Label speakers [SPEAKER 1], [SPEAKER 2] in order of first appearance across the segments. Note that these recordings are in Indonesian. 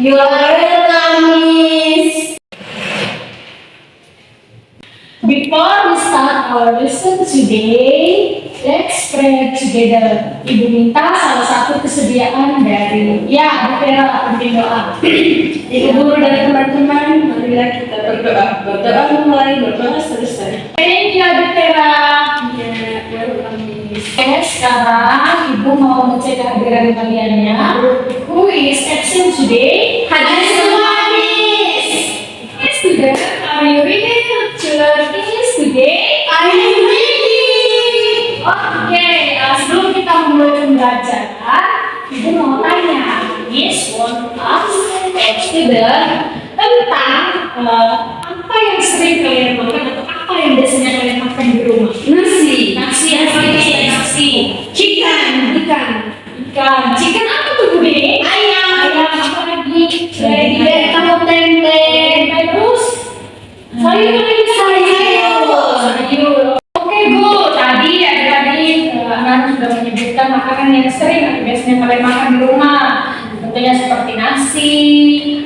[SPEAKER 1] You are welcome, Miss.
[SPEAKER 2] Before we start our lesson today, let's pray together. Ibu minta salah satu kesediaan dari Bu Vera pimpin doa.
[SPEAKER 1] Ibu guru dan teman-teman, marilah kita berdoa. Berdoa mulai, berdoa selesai.
[SPEAKER 2] Thank you, Bu Vera.
[SPEAKER 1] Ya, welcome, Miss.
[SPEAKER 2] Oke, sekarang Ibu mau ngecek kehadiran kaliannya. Who is absent today?
[SPEAKER 1] Hadir semua, Miss.
[SPEAKER 2] Yes, student. Are you ready to learn English today?
[SPEAKER 1] Are you ready?
[SPEAKER 2] Oke, sebelum kita mulai pembelajaran, Ibu mau tanya, Miss want us student tentang apa yang sering kalian makan atau apa yang biasanya kalian makan di rumah?
[SPEAKER 1] Nasi.
[SPEAKER 2] Nasi apa itu? Nasi.
[SPEAKER 1] Chicken.
[SPEAKER 2] Ikan. Chicken apa tuh Bude?
[SPEAKER 1] Ayam.
[SPEAKER 2] Apa lagi?
[SPEAKER 1] Bebek, tahu tempe.
[SPEAKER 2] Terus sayur sayur. Oke Bu, tadi anak sudah menyebutkan makanan yang sering atau biasanya kalian makan di rumah. Tentunya seperti nasi,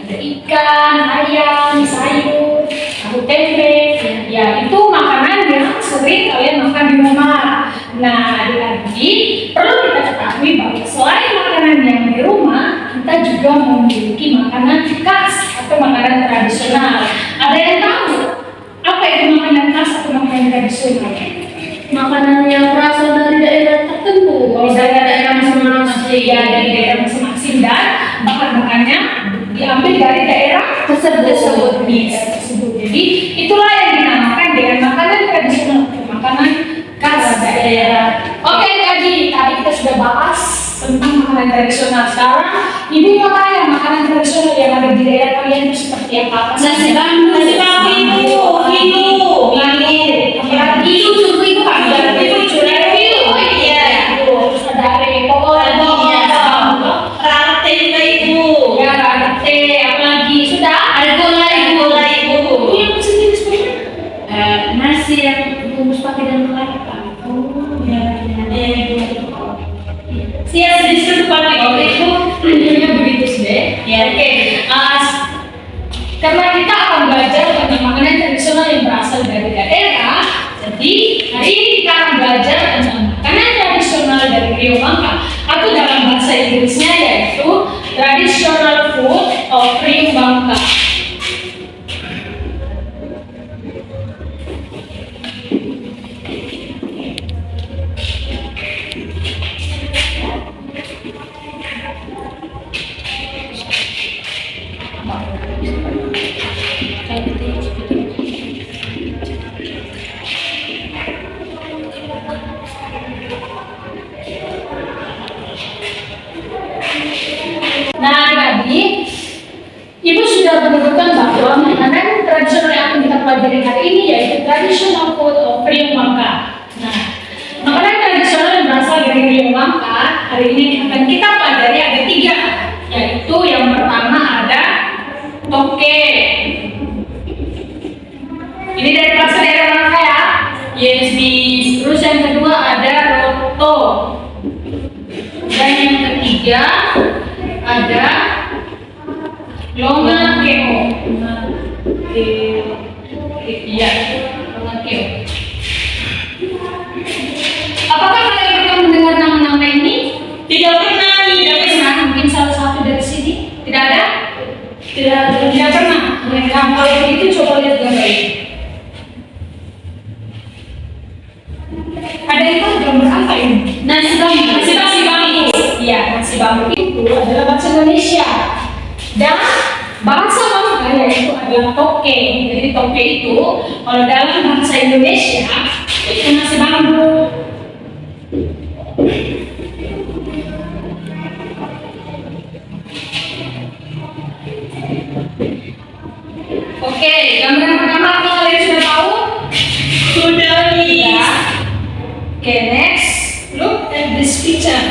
[SPEAKER 2] ada ikan, ayam, sayur, tahu tempe. Ya, itu makanan yang sering kalian makan di rumah. Nah, adik-adik perlu kita ketahui bahwa selain makanan yang di rumah, kita juga memiliki makanan khas atau makanan tradisional. Ada yang tahu apa itu makanan khas atau makanan tradisional?
[SPEAKER 1] Makanan yang berasal dari daerah tertentu.
[SPEAKER 2] Misalnya daerah masing-masing, ya dari daerah masing-masing dan bahan-bahannya diambil dari daerah tersebut. Jadi itulah yang dinamakan dengan makanan tradisional, makanan khas daerah. Oke, tadi kita sudah bahas tentang makanan tradisional. Sekarang Ibu mau tanya makanan tradisional yang ada di daerah kalian itu seperti apa?
[SPEAKER 1] Nasi bambu.
[SPEAKER 2] Apalagi susu ibu kan? Oh iya. Terus ada repot,
[SPEAKER 1] Rate, Ibu.
[SPEAKER 2] ya rate, apalagi sudah
[SPEAKER 1] Ada gula, Ibu.
[SPEAKER 2] itu yang sendiri sebenarnya.
[SPEAKER 1] Nasi yang bungkus pakai daun kelapa. Siap disuruh pakai itu.
[SPEAKER 2] Intinya begitu sih deh.
[SPEAKER 1] Ya.
[SPEAKER 2] Oke, karena kita akan belajar tentang makanan tradisional yang berasal dari daerah, jadi hari ini kita akan belajar tentang makanan tradisional dari Rio Bangka atau dalam bahasa Inggrisnya yaitu traditional food of Rio Bangka. Nah, tadi Ibu sudah menyebutkan bahwa makanan tradisional yang akan kita pelajari hari ini yaitu traditional food of Rio Bangka. Nah, makanan tradisional yang berasal dari Rio Bangka hari ini akan kita pelajari ada 3, yaitu yang pertama ada toke. Ini dari bahasa daerah Bangka ya.
[SPEAKER 1] Yes, Miss.
[SPEAKER 2] Terus yang kedua ada roto. Dan yang ketiga ada longakeo. Iya, longakeo. Apakah kalian pernah mendengar nama-nama ini?
[SPEAKER 1] Tidak pernah,
[SPEAKER 2] Tidak pernah. Mungkin salah satu dari sini. Tidak ada? Tidak pernah. Nah, kalau begitu coba lihat gambar ini. Ada yang tahu gambar apa ini?
[SPEAKER 1] Nasi bambu.
[SPEAKER 2] Nasi bambu. Iya, nasi bambu itu adalah bahasa Indonesia. Dan bahasa Bangka yaitu adalah toke. Jadi toke itu kalau dalam bahasa Indonesia itu nasi bambu. Oke, gambar pertama apa kalian sudah tahu?
[SPEAKER 1] Sudah, Miss.
[SPEAKER 2] Ya. Oke, next. Look at this picture.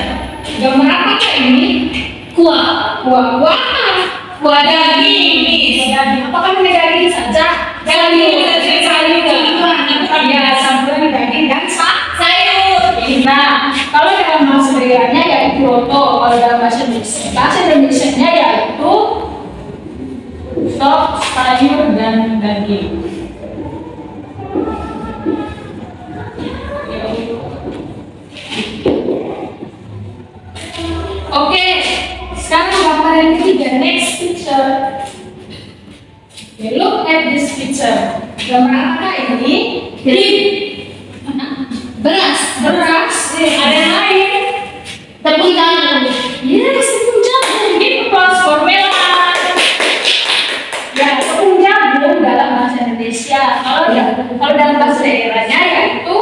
[SPEAKER 2] Gambar apa ini?
[SPEAKER 1] Kuah.
[SPEAKER 2] Kuah apa?
[SPEAKER 1] Kuah daging, Miss.
[SPEAKER 2] Daging. Apakah ini daging saja?
[SPEAKER 1] Sayur.
[SPEAKER 2] Ya, campuran daging dan
[SPEAKER 1] Sayur.
[SPEAKER 2] Nah, kalau dalam bahasa daerahnya yaitu roto, kalau dalam bahasa Indonesia-nya yaitu sayur dan daging. Oke, sekarang gambar yang ketiga, next picture. Okay, look at this picture. Gambar apa ini?
[SPEAKER 3] Beras.
[SPEAKER 2] Ada yang lain.
[SPEAKER 3] Tepung jagung.
[SPEAKER 2] Yes, tepung jagung. Give applause for Melon. Ya, tepung jagung dalam bahasa Indonesia. Kalau dalam bahasa daerahnya yaitu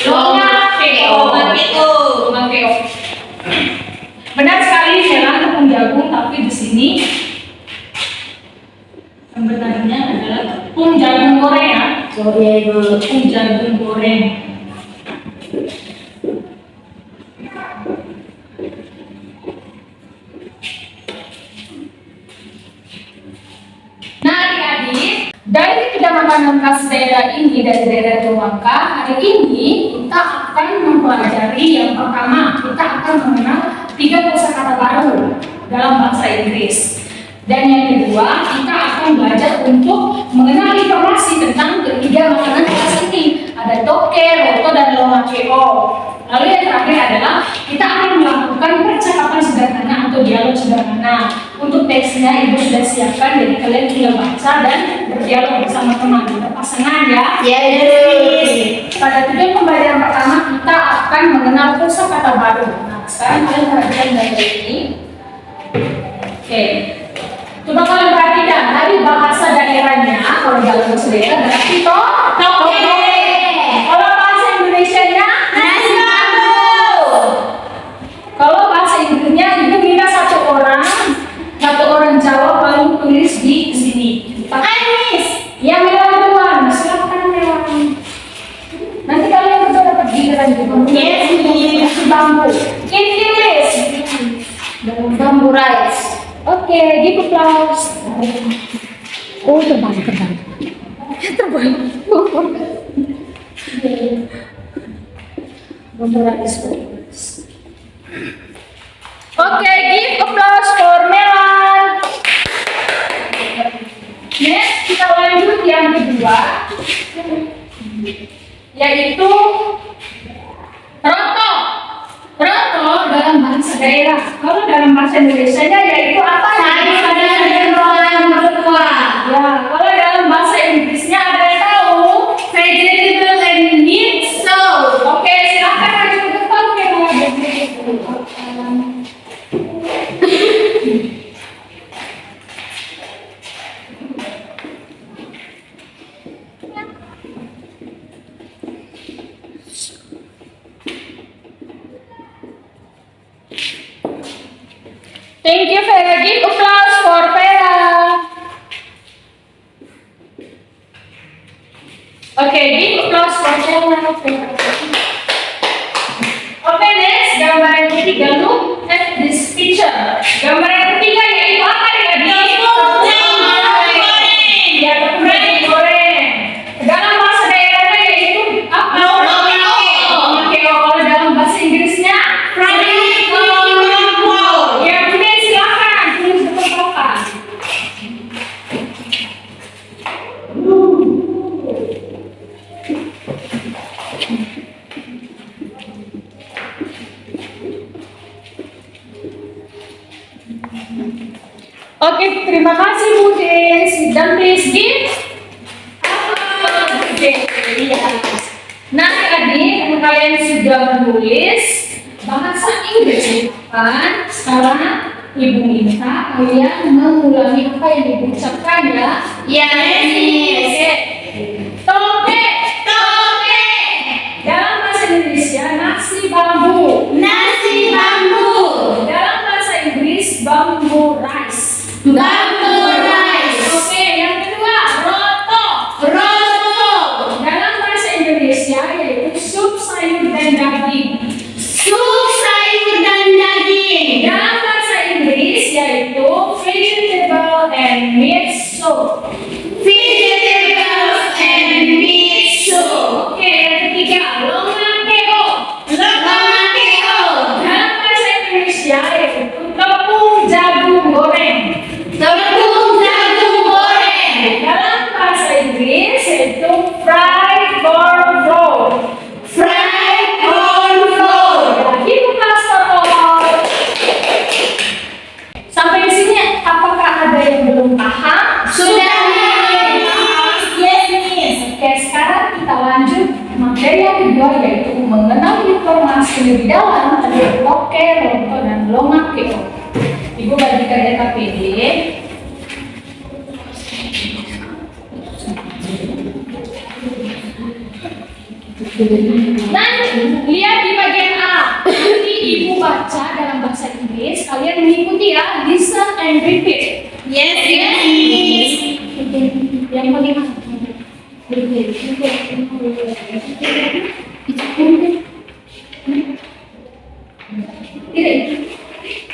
[SPEAKER 2] lomakeo. Benar sekali, Melon, tepung jagung, tapi di sini sebenarnya adalah tepung jagung goreng ya. Tepung jagung goreng. Nah, adik-adik, dari ketiga makanan khas daerah ini dari daerah Jawaka, hari ini kita akan mempelajari yang pertama, kita akan mengenal 3 kosakata baru dalam bahasa Inggris. Dan yang kedua, kita akan belajar untuk mengenal informasi tentang ketiga makanan khas ini. Ada toke, roto, dan lomakeo. Lalu yang terakhir adalah kita akan melakukan percakapan sederhana atau dialog sederhana. Untuk teksnya ibu sudah siapkan, jadi kalian tinggal baca dan berdialog bersama teman pasangan ya.
[SPEAKER 3] Yes.
[SPEAKER 2] Pada tujuan pembelajaran pertama kita akan mengenal kosakata baru. Nah, sekarang kalian perhatikan gambar ini. Oke. Coba kalian perhatikan dari bahasa daerahnya. Kalau dalam bahasa daerah berarti toke. Kalau bahasa Indonesianya
[SPEAKER 3] Nasi bambu.
[SPEAKER 2] kalau bahasa Inggrisnya ibu minta satu orang jawab lalu tulis di sini.
[SPEAKER 3] Anis.
[SPEAKER 2] Ya, Melon duluan. Silakan Melon. Nanti kalian berdua dapat giliran juga.
[SPEAKER 3] Yes.
[SPEAKER 2] Nasi bambu. In English.
[SPEAKER 3] Bambu rice.
[SPEAKER 2] Oke, give applause.
[SPEAKER 3] Oh, terbang.
[SPEAKER 2] Bambu rice. Oke, give applause for Melon. Next, kita lanjut yang kedua, yaitu roto. Roto dalam bahasa daerah. Kalau dalam bahasa Indonesia-nya yaitu apa?
[SPEAKER 3] Sayur dan berkuah.
[SPEAKER 2] Ya, kalau dalam bahasa Inggrisnya ada yang tahu?
[SPEAKER 3] Vegetable and meat soup.
[SPEAKER 2] Oke, silakan maju ke depan Thank you, Vera. Give applause for Vera. Okay, give applause for Vera. Okay, next, gambar yang ketiga, look at this picture. Gambar yang ketiga yaitu apa nih?
[SPEAKER 3] Tepung jagung goreng.
[SPEAKER 2] Ya, tepung jagung goreng. Dalam bahasa daerahnya yaitu apa?
[SPEAKER 3] Lomakeo.
[SPEAKER 2] Kalau dalam bahasa Inggrisnya ya, udah silakan tulis betul apa. Oke, terima kasih Bu Des. Dan please give. Oke, iya. Nah, adik, kalian sudah menulis bahasa Inggris kan? Sekarang Ibu minta kalian mengulangi apa yang Ibu ucapkan ya.
[SPEAKER 3] Yes.
[SPEAKER 2] Oke. Toke. Dalam bahasa Indonesia nasi bambu.
[SPEAKER 3] Nasi bambu.
[SPEAKER 2] Dalam bahasa Inggris bambu rice.
[SPEAKER 3] Bambu rice.
[SPEAKER 2] Oke, yang kedua roto.
[SPEAKER 3] Roto.
[SPEAKER 2] Dalam bahasa Indonesia yaitu sup sayur dan daging.
[SPEAKER 3] Sup sayur dan daging.
[SPEAKER 2] Dalam bahasa Inggris yaitu vegetable and meat soup.
[SPEAKER 3] Vegetables and meat soup.
[SPEAKER 2] Oke, yang ketiga lomakeo.
[SPEAKER 3] Lomakeo.
[SPEAKER 2] Dalam bahasa Indonesia yaitu tepung jagung goreng.
[SPEAKER 3] Tepung jagung goreng.
[SPEAKER 2] kedua yaitu mengenal informasi lebih dalam tentang toke, roto, dan lomakeo. Ibu bagikan EKPD. Nah, lihat di bagian A. Nanti ibu baca dalam bahasa Inggris. Kalian mengikuti ya. Listen and repeat.
[SPEAKER 3] Yes, yes.
[SPEAKER 2] Yang bagaimana? Tidak.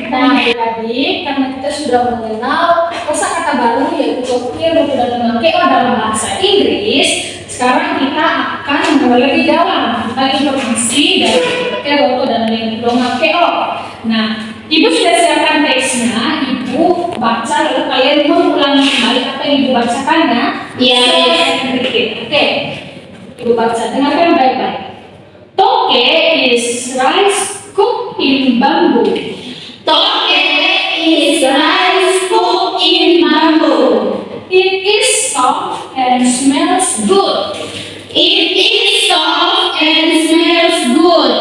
[SPEAKER 2] Nah, jadi karena kita sudah mengenal kosakata baru yaitu toke, roto, dan lomakeo dalam bahasa Inggris, sekarang kita akan mengenal lebih dalam tentang informasi dari toke, roto, dan lomakeo. Nah, ibu sudah siapkan teksnya, ibu baca lalu kalian mengulangi kembali apa yang ibu bacakan ya.
[SPEAKER 3] Iya.
[SPEAKER 2] Oke, ibu baca dengarkan baik-baik. Toke is rice cooked in bamboo.
[SPEAKER 3] Toke is rice cooked in bamboo.
[SPEAKER 2] It is soft and smells good.
[SPEAKER 3] It is soft and smells good.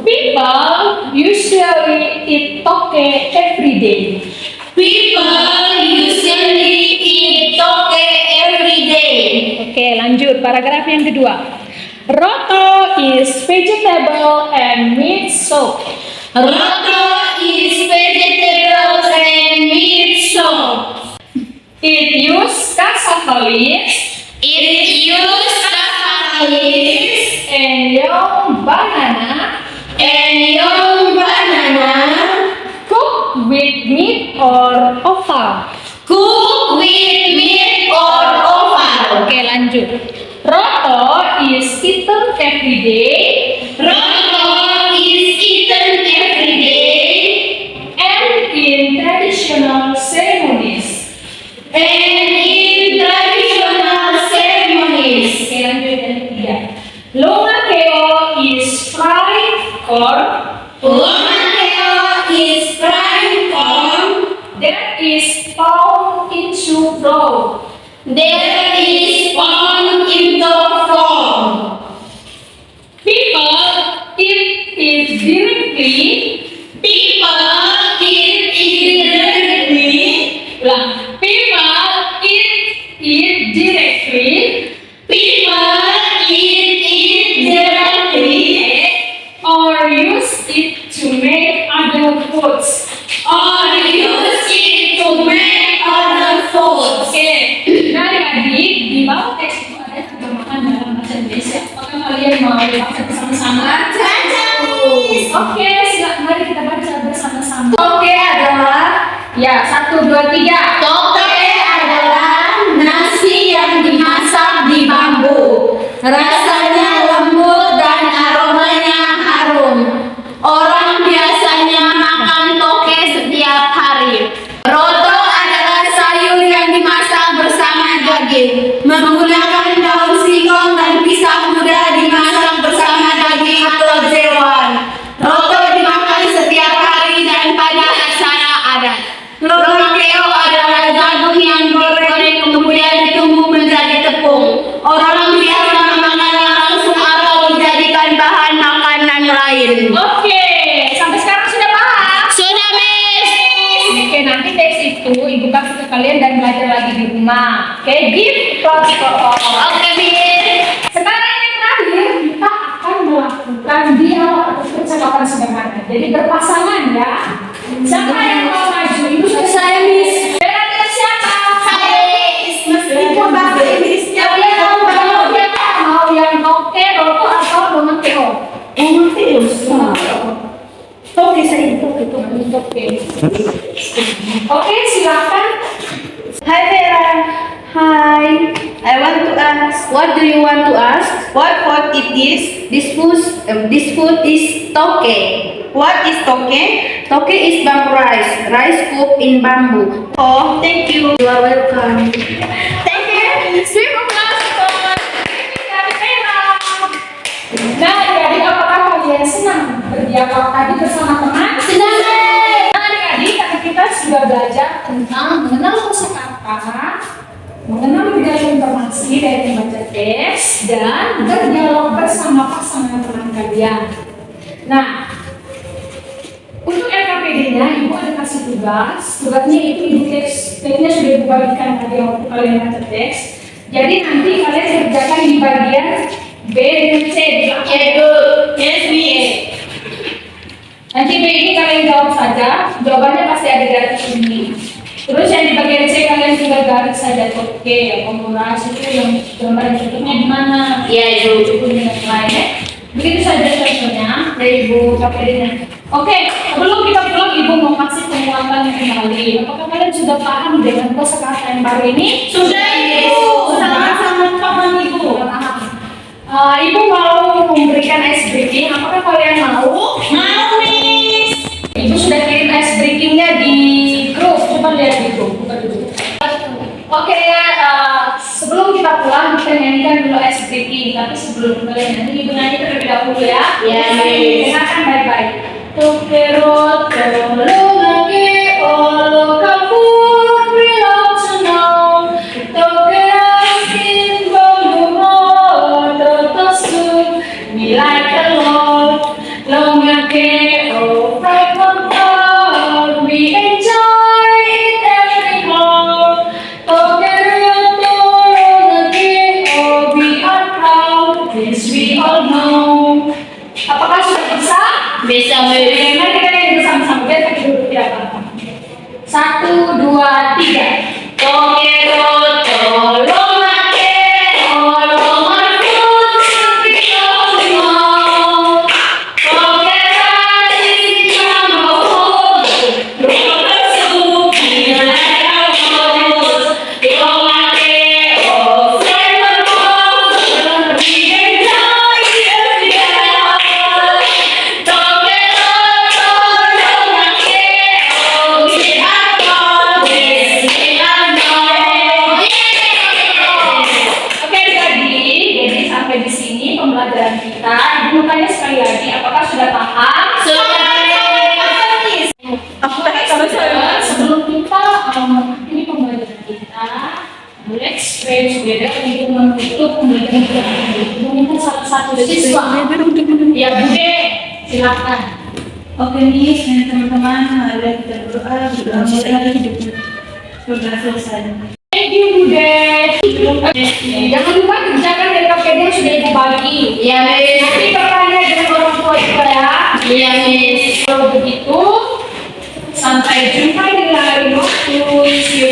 [SPEAKER 2] People usually eat toke every day.
[SPEAKER 3] People usually eat toke every day.
[SPEAKER 2] Oke, lanjut paragraf yang kedua. Roto is vegetable and meat soup.
[SPEAKER 3] Roto is vegetables and meat soup.
[SPEAKER 2] It use cassava leaves
[SPEAKER 3] It uses cassava leaves
[SPEAKER 2] and young banana
[SPEAKER 3] and young banana
[SPEAKER 2] cooked with meat or offal.
[SPEAKER 3] cooked with meat or offal.
[SPEAKER 2] Oke, lanjut. Roto is eaten every day
[SPEAKER 3] Roto is eaten every day
[SPEAKER 2] and in traditional ceremonies.
[SPEAKER 3] and in traditional ceremonies.
[SPEAKER 2] Oke, lanjut yang ketiga. Lomakeo is fried corn
[SPEAKER 3] Lomakeo is fried corn
[SPEAKER 2] that is pounded into flour.
[SPEAKER 3] that is pounded into flour.
[SPEAKER 2] People eat it directly.
[SPEAKER 3] People eat it directly.
[SPEAKER 2] People eat it directly
[SPEAKER 3] People eat it directly
[SPEAKER 2] or use it to make other foods.
[SPEAKER 3] or use it to make other foods.
[SPEAKER 2] Oke, nah adik-adik di bawah teks itu ada terjemahan dalam bahasa Indonesia. Apakah kalian mau baca bersama-sama? Oke, silakan mari kita baca bersama-sama. Oke adalah ya 1, 2, 3.
[SPEAKER 3] Toke adalah nasi yang dimasak di bambu. Rasanya lembut dan aromanya harum. Orang biasanya makan toke setiap hari. Roto adalah sayur yang dimasak bersama daging. Menggunakan daun singkong dan pisang muda dimasak bersama daging atau jeroan. Roto dimakan setiap hari dan pada acara adat. Lomakeo adalah jagung yang digoreng kemudian ditumbuk menjadi tepung. Orang biasa memakannya langsung atau dijadikan bahan makanan lain.
[SPEAKER 2] Oke, sampai sekarang sudah paham?
[SPEAKER 3] Sudah, Miss.
[SPEAKER 2] Oke, nanti teks itu ibu kasih ke kalian dan belajar lagi di rumah. Oke, give applause for all.
[SPEAKER 3] Oke, Miss.
[SPEAKER 2] Sekarang yang terakhir kita akan melakukan dialog atau percakapan sederhana. Jadi berpasangan ya. Siapa yang mau maju? Ibu sudah
[SPEAKER 3] Saya, Miss.
[SPEAKER 2] Bella dengan siapa?
[SPEAKER 3] Saya, Miss. Meskipun bahasa Inggrisnya
[SPEAKER 2] Kalian mau mau yang toke, roto atau lomakeo?
[SPEAKER 3] Oke, saya itu.
[SPEAKER 2] Oke. Oke, silakan.
[SPEAKER 3] Hi, Vera. Hi. I want to ask. What do you want to ask?
[SPEAKER 4] What food it is?
[SPEAKER 3] This food is toke.
[SPEAKER 4] What is toke?
[SPEAKER 3] Toke is bamboo rice cooked in bamboo.
[SPEAKER 4] Oh, thank you.
[SPEAKER 3] You are welcome.
[SPEAKER 4] Thank you.
[SPEAKER 2] Sip applause. Dari Vera. Nah, adik-adik, apakah kalian senang berdialog tadi bersama teman?
[SPEAKER 3] Senang.
[SPEAKER 2] Nah, adik-adik, karena kita sudah belajar tentang mengenal kosakata, mengenal berbagai informasi dari membaca teks dan berdialog bersama. bersama pasangan teman kalian. Nah, untuk LKPD-nya, Ibu ada kasih tugas. Tugasnya itu Ibu teksnya sudah Ibu bagikan tadi waktu kalian baca teks. Jadi nanti kalian kerjakan di bagian B dan C.
[SPEAKER 3] Yes, Miss.
[SPEAKER 2] Nanti B ini kalian jawab saja. Jawabannya pasti ada di atas ini. Terus yang di bagian C kalian tinggal garis saja. Oke, komporas itu yang gambar bentuknya di mana?
[SPEAKER 3] Iya, Ibu.
[SPEAKER 2] Cukup dengan lainnya. Begitu saja contohnya dari Ibu KPD-nya. Oke, sebelum kita pulang Ibu mau kasih penguatan yang kembali. Apakah kalian sudah paham dengan kosakata yang baru ini?
[SPEAKER 3] Sudah, Ibu.
[SPEAKER 4] Sangat-sangat paham Ibu.
[SPEAKER 2] Ibu mau memberikan ice breaking. Apakah kalian mau?
[SPEAKER 3] Mau, Miss.
[SPEAKER 2] Ibu sudah kirim ice breakingnya di grup. Coba lihat di grup. Buka dulu. Oke ya, sebelum kita pulang kita nyanyikan dulu ice breaking. Tapi sebelum kalian nyanyi, Ibu nyanyi terlebih dahulu ya.
[SPEAKER 3] Ya, Miss.
[SPEAKER 2] Dengarkan baik-baik. Tokero tolongake olo kapur belong senong. Tokero skin bolumo totosu nilai telur. Longake o fried one we enjoy it every hole. Tokero tolongake oh we are proud, this we all know. Apakah sudah bisa?
[SPEAKER 3] Bisa, Miss.
[SPEAKER 2] Mari kita nyanyi bersama-sama. Biar kita duduk tidak apa-apa. 1, 2, 3.
[SPEAKER 3] Tokero tolongake olo marfut sepiomo. Tokero sijamo totosu nilai telur. Longake o fried one we enjoy every hour. Tokero tolongake oh we are proud, yes we are known.
[SPEAKER 2] Oke, jadi sampai di sini pembelajaran kita. Ibu tanya sekali lagi, apakah sudah paham?
[SPEAKER 3] Sudah, Miss.
[SPEAKER 2] Sebelum kita ini pembelajaran kita, let's pray together untuk menutup pembelajaran kita. Ibu minta salah satu siswa. Ya, Bude, silakan.
[SPEAKER 1] Oke nih, teman-teman, mari kita berdoa mulai lagi hidupnya. Sudah selesai.
[SPEAKER 2] Thank you, Bude. Jangan lupa kerjakan dari KPD yang sudah Ibu bagi.
[SPEAKER 3] Iya, Miss.
[SPEAKER 2] Nanti bertanya dengan orang tua juga ya.
[SPEAKER 3] Iya, Miss.
[SPEAKER 2] Kalau begitu, sampai jumpa di lain waktu. See you